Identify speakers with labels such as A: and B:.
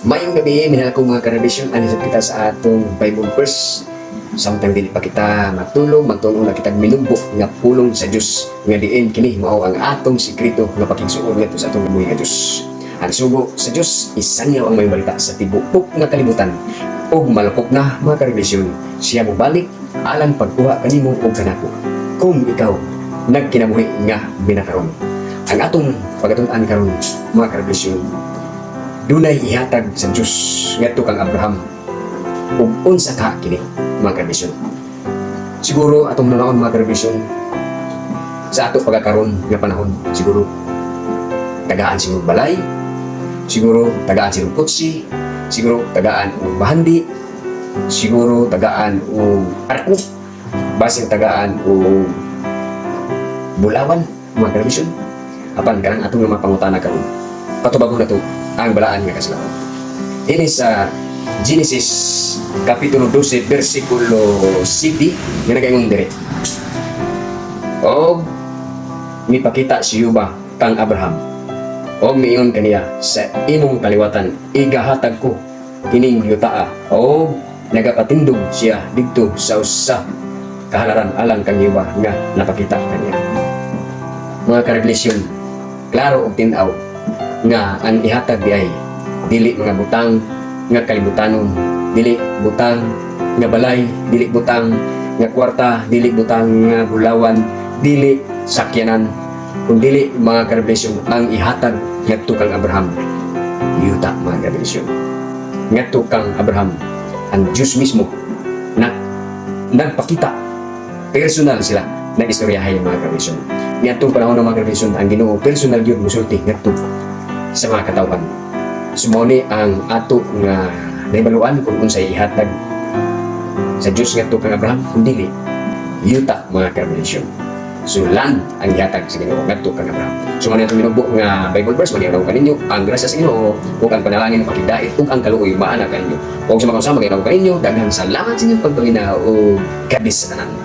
A: Mayong gabi, minahal kong mga karabisyon, anisap kita sa atong Bible verse. Samtang dili pa kita magtulong na kita milubok nga pulong sa Dios nga diin kini mao ang atong sikreto nga pakigsuon ngadto sa atong buhi nga Dios. Ang sugo sa Dios isanyaw ang may balita sa tibok nga kalibutan ug malupok na mga karabisyon. Siya mo balik alang pagkuha kanimo og kanako. Kung ikaw nagkinabuhi nga binakaron. Ang atong pagatun-an karon mga karabisyon, dunay ihatag sa Diyos ngadto kang Abraham ug unsa ka kini mga karabisyon. Siguro atong nunaon mga karabisyon sa ato pagkakaron nga panahon, siguro tagaan siguro balay, siguro tagaan siguro kutsi, siguro tagaan og bahandi, siguro tagaan og arko, basin tagaan og bulawan mga karabisyon. Apan kanang atong nga mapangutana karon, patubagon na to ang balaan nga kasalanan. Ini sa Genesis Kapitulo 12 versikulo 7 nga nagaingon dire. O mipakita si Yuba kang Abraham o miingon kaniya sa imong kaliwatan igahatag ko kining yutaa o nagapatindog siya didto sa usa kahalaran alang kang Yuba nga napakita kaniya. Mga karaglisyon, klaro og tin-aw nga ang ihatag di ay dili mga butang nga kalibutanon, dili butang nga balay, dili butang nga kwarta, dili butang nga bulawan, dili sakyanan, kung dili mga karabisyon ang ihatag ngadto kang Abraham. Yuta mga karabisyon, ngadto kang Abraham ang Diyos mismo na nagpakita personal sila na istoryahay mga karabisyon. Ngadtong panahon ng mga karabisyon ang Ginoo personal gyud musulti ngadto sa mga katawhan. Sumuni ang ato nga nahibaluan kung unsay ihatag sa Diyos ngadto kang Abraham kung dili yuta mga karabisyon. Sulan ang ihatag sa Ginoo ngadto kang Abraham. Sumuni atong minubo nga Bible verse manianaw kaninyo ang grasya sa Ginoo ug ang panalangin pakigdait ug ang kaluoy maana kaninyo. Ug sa mga kasama kaninyo daghan salamat sa inyong pagpanginaw ug God bless sa tanan.